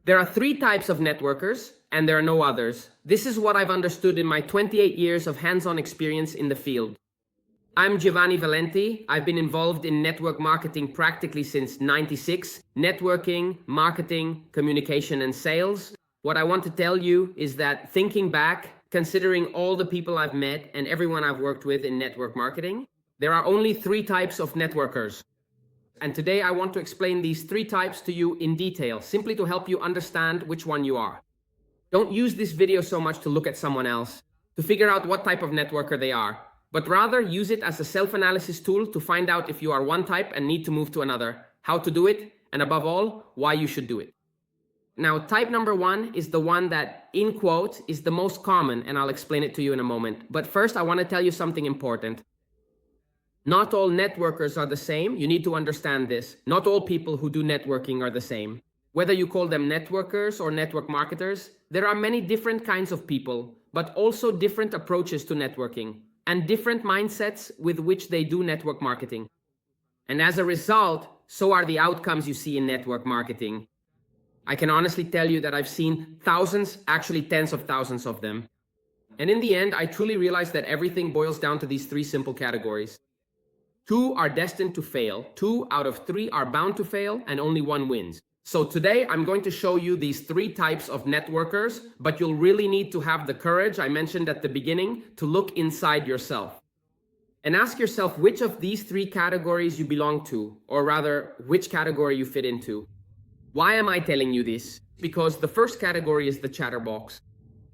There are three types of networkers, and there are no others. This is what I've understood in my 28 years of hands-on experience in the field. I'm Giovanni Valenti. I've been involved in network marketing practically since '96. Networking, marketing, communication, and sales. What I want to tell you is that thinking back, considering all the people I've met and everyone I've worked with in network marketing, there are only three types of networkers. And today I want to explain these three types to you in detail, simply to help you understand which one you are. Don't use this video so much to look at someone else, to figure out what type of networker they are, but rather use it as a self-analysis tool to find out if you are one type and need to move to another, how to do it, and above all, why you should do it. Now, type number one is the one that, in quote, is the most common, and I'll explain it to you in a moment. But first, I want to tell you something important. Not all networkers are the same. You need to understand this. Not all people who do networking are the same. Whether you call them networkers or network marketers, there are many different kinds of people, but also different approaches to networking and different mindsets with which they do network marketing. And as a result, so are the outcomes you see in network marketing. I can honestly tell you that I've seen thousands, actually tens of thousands of them. And in the end, I truly realized that everything boils down to these three simple categories. 2 are destined to fail, 2 out of 3 are bound to fail, and only 1 wins. So today I'm going to show you these three types of networkers, but you'll really need to have the courage I mentioned at the beginning to look inside yourself. And ask yourself which of these three categories you belong to, or rather, which category you fit into. Why am I telling you this? Because the first category is the chatterbox.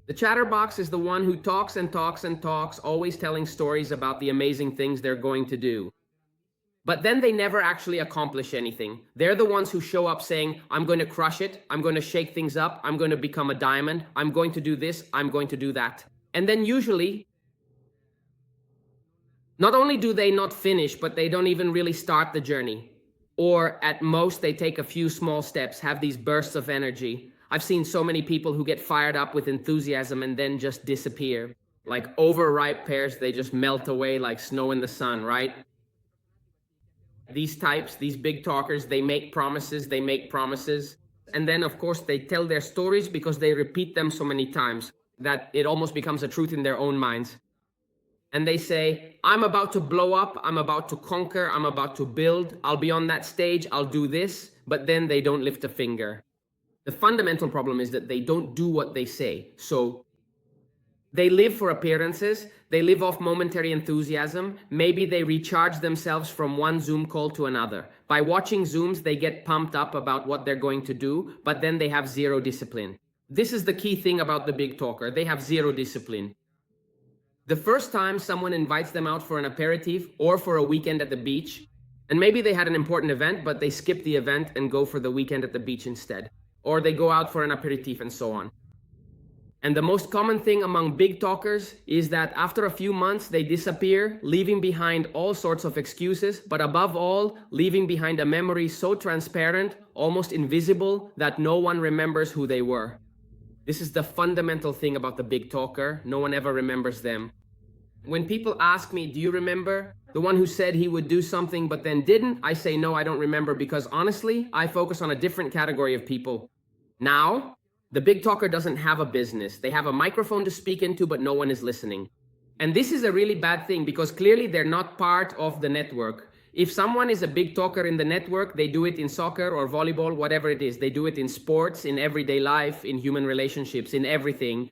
The chatterbox is the one who talks and talks and talks, always telling stories about the amazing things they're going to do. But then they never actually accomplish anything. They're the ones who show up saying, I'm going to crush it, I'm going to shake things up, I'm going to become a diamond, I'm going to do this, I'm going to do that. And then usually, not only do they not finish, but they don't even really start the journey. Or at most, they take a few small steps, have these bursts of energy. I've seen so many people who get fired up with enthusiasm and then just disappear. Like overripe pears, they just melt away like snow in the sun, right? These types, these big talkers, they make promises, and then of course they tell their stories because they repeat them so many times that it almost becomes a truth in their own minds. And they say, I'm about to blow up, I'm about to conquer, I'm about to build, I'll be on that stage, I'll do this, but then they don't lift a finger. The fundamental problem is that they don't do what they say. So they live for appearances, they live off momentary enthusiasm, maybe they recharge themselves from one Zoom call to another. By watching Zooms, they get pumped up about what they're going to do, but then they have zero discipline. This is the key thing about the big talker, they have zero discipline. The first time someone invites them out for an aperitif or for a weekend at the beach, and maybe they had an important event, but they skip the event and go for the weekend at the beach instead. Or they go out for an aperitif and so on. And the most common thing among big talkers is that after a few months, they disappear, leaving behind all sorts of excuses, but above all, leaving behind a memory so transparent, almost invisible, that no one remembers who they were. This is the fundamental thing about the big talker. No one ever remembers them. When people ask me, do you remember the one who said he would do something but then didn't? I say, no, I don't remember, because honestly, I focus on a different category of people. Now, the big talker doesn't have a business. They have a microphone to speak into, but no one is listening. And this is a really bad thing because clearly they're not part of the network. If someone is a big talker in the network, they do it in soccer or volleyball, whatever it is. They do it in sports, in everyday life, in human relationships, in everything.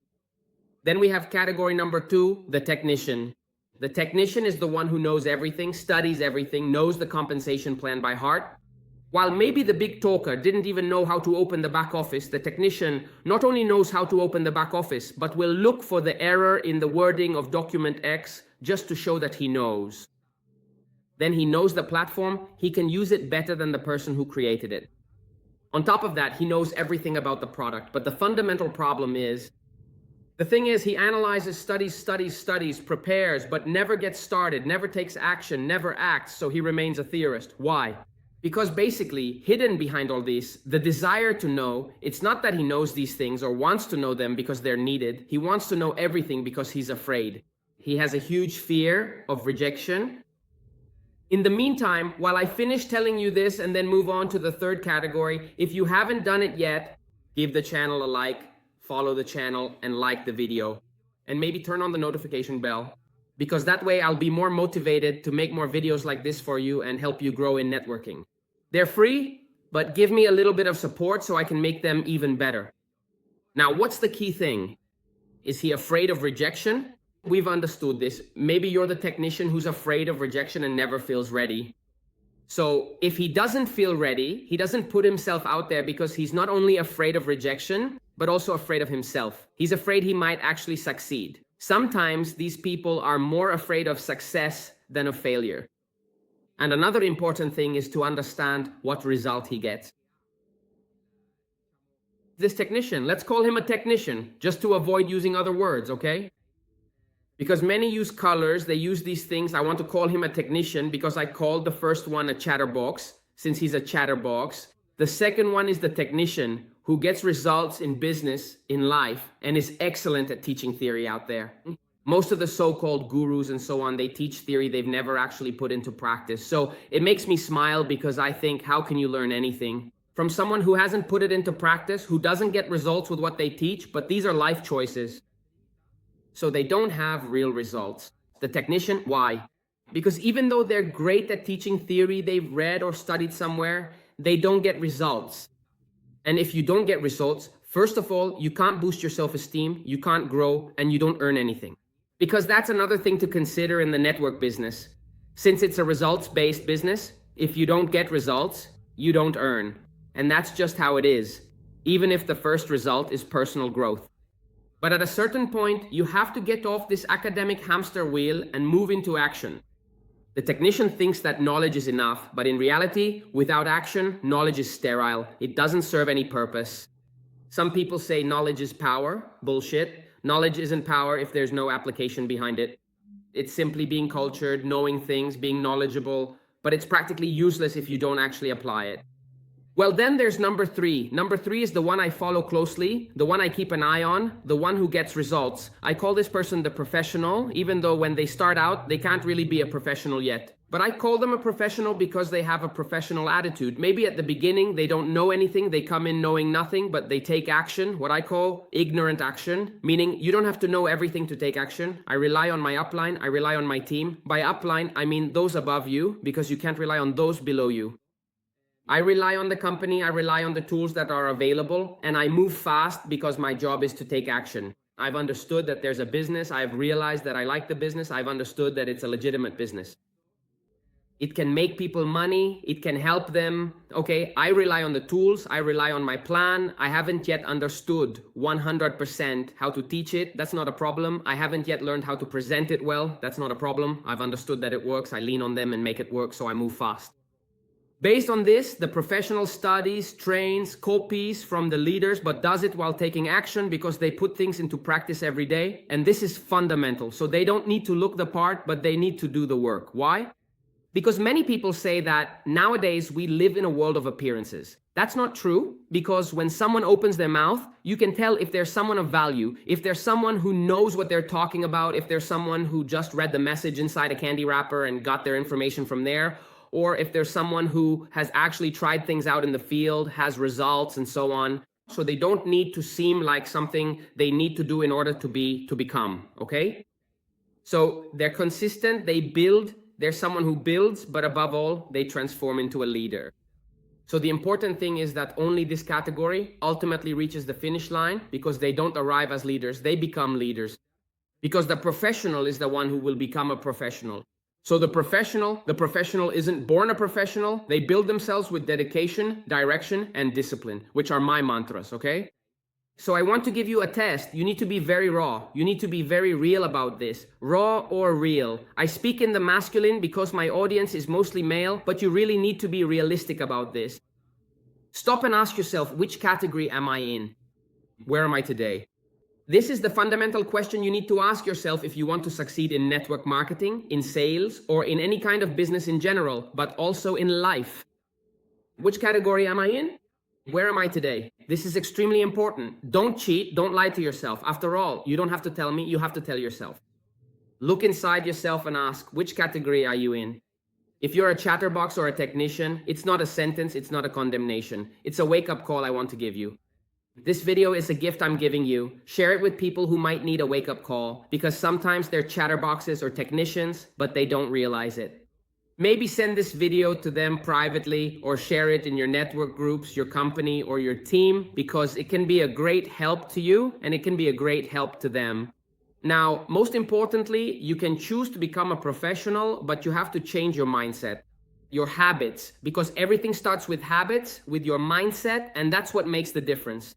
Then we have category number 2, the technician. The technician is the one who knows everything, studies everything, knows the compensation plan by heart. While maybe the big talker didn't even know how to open the back office, the technician not only knows how to open the back office, but will look for the error in the wording of document X just to show that he knows. Then he knows the platform, he can use it better than the person who created it. On top of that, he knows everything about the product, but the fundamental problem is, the thing is, he analyzes, studies, prepares, but never gets started, never takes action, never acts, so he remains a theorist. Why? Because basically, hidden behind all this, the desire to know, it's not that he knows these things or wants to know them because they're needed. He wants to know everything because he's afraid. He has a huge fear of rejection. In the meantime, while I finish telling you this and then move on to the third category, if you haven't done it yet, give the channel a like, follow the channel, and like the video. And maybe turn on the notification bell, because that way I'll be more motivated to make more videos like this for you and help you grow in networking. They're free, but give me a little bit of support so I can make them even better. Now, what's the key thing? Is he afraid of rejection? We've understood this. Maybe you're the technician who's afraid of rejection and never feels ready. So if he doesn't feel ready, he doesn't put himself out there because he's not only afraid of rejection, but also afraid of himself. He's afraid he might actually succeed. Sometimes these people are more afraid of success than of failure. And another important thing is to understand what result he gets. This technician, let's call him a technician, just to avoid using other words, okay? Because many use colors, they use these things. I want to call him a technician because I called the first one a chatterbox, since he's a chatterbox. The second one is the technician who gets results in business, in life, and is excellent at teaching theory out there. Most of the so-called gurus and so on, they teach theory they've never actually put into practice. So it makes me smile because I think, how can you learn anything from someone who hasn't put it into practice, who doesn't get results with what they teach? But these are life choices. So they don't have real results. The technician, why? Because even though they're great at teaching theory they've read or studied somewhere, they don't get results. And if you don't get results, first of all, you can't boost your self-esteem, you can't grow, and you don't earn anything. Because that's another thing to consider in the network business. Since it's a results-based business, if you don't get results, you don't earn. And that's just how it is, even if the first result is personal growth. But at a certain point, you have to get off this academic hamster wheel and move into action. The technician thinks that knowledge is enough, but in reality, without action, knowledge is sterile. It doesn't serve any purpose. Some people say knowledge is power. Bullshit. Knowledge isn't power if there's no application behind it. It's simply being cultured, knowing things, being knowledgeable, but it's practically useless if you don't actually apply it. Well, then there's number 3. Number 3 is the one I follow closely, the one I keep an eye on, the one who gets results. I call this person the professional, even though when they start out, they can't really be a professional yet. But I call them a professional because they have a professional attitude. Maybe at the beginning, they don't know anything, they come in knowing nothing, but they take action, what I call ignorant action, meaning you don't have to know everything to take action. I rely on my upline, I rely on my team. By upline, I mean those above you, because you can't rely on those below you. I rely on the company, I rely on the tools that are available, and I move fast because my job is to take action. I've understood that there's a business, I've realized that I like the business, I've understood that it's a legitimate business. It can make people money, it can help them. Okay, I rely on the tools, I rely on my plan. I haven't yet understood 100% how to teach it, that's not a problem. I haven't yet learned how to present it well, that's not a problem. I've understood that it works, I lean on them and make it work, so I move fast. Based on this, the professional studies, trains, copies from the leaders, but does it while taking action because they put things into practice every day. And this is fundamental. So they don't need to look the part, but they need to do the work. Why? Because many people say that nowadays we live in a world of appearances. That's not true, because when someone opens their mouth, you can tell if there's someone of value, if there's someone who knows what they're talking about, if there's someone who just read the message inside a candy wrapper and got their information from there, or if there's someone who has actually tried things out in the field, has results and so on. So they don't need to seem like something they need to do in order to become, okay? So they're consistent, they build, they're someone who builds, but above all, they transform into a leader. So the important thing is that only this category ultimately reaches the finish line because they don't arrive as leaders, they become leaders. Because the professional is the one who will become a professional. So the professional isn't born a professional. They build themselves with dedication, direction, and discipline, which are my mantras, okay? So I want to give you a test. You need to be very raw. You need to be very real about this. Raw or real. I speak in the masculine because my audience is mostly male, but you really need to be realistic about this. Stop and ask yourself, which category am I in? Where am I today? This is the fundamental question you need to ask yourself if you want to succeed in network marketing, in sales, or in any kind of business in general, but also in life. Which category am I in? Where am I today? This is extremely important. Don't cheat, don't lie to yourself. After all, you don't have to tell me, you have to tell yourself. Look inside yourself and ask, which category are you in? If you're a chatterbox or a technician, it's not a sentence, it's not a condemnation. It's a wake-up call I want to give you. This video is a gift I'm giving you. Share it with people who might need a wake-up call, because sometimes they're chatterboxes or technicians, but they don't realize it. Maybe send this video to them privately or share it in your network groups, your company, or your team, because it can be a great help to you and it can be a great help to them. Now, most importantly, you can choose to become a professional, but you have to change your mindset, your habits, because everything starts with habits, with your mindset, and that's what makes the difference.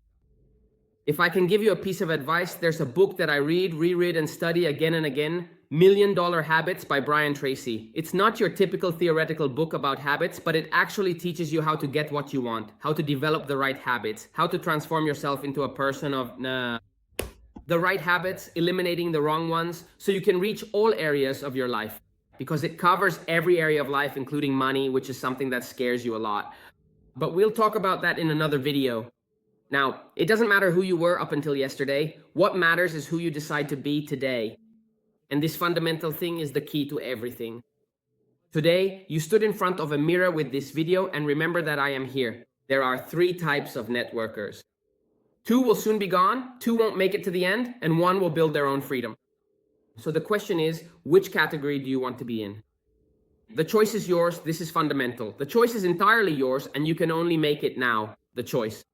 If I can give you a piece of advice, there's a book that I read, reread, and study again and again, $1 Million Habits by Brian Tracy. It's not your typical theoretical book about habits, but it actually teaches you how to get what you want, how to develop the right habits, how to transform yourself into a person of the right habits, eliminating the wrong ones, so you can reach all areas of your life, because it covers every area of life, including money, which is something that scares you a lot. But we'll talk about that in another video. Now, it doesn't matter who you were up until yesterday. What matters is who you decide to be today. And this fundamental thing is the key to everything. Today, you stood in front of a mirror with this video, and remember that I am here. There are 3 types of networkers. 2 will soon be gone, 2 won't make it to the end, and 1 will build their own freedom. So the question is, which category do you want to be in? The choice is yours. This is fundamental. The choice is entirely yours, and you can only make it now, the choice.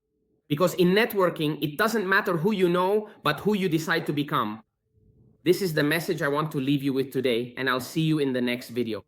Because in networking, it doesn't matter who you know, but who you decide to become. This is the message I want to leave you with today, and I'll see you in the next video.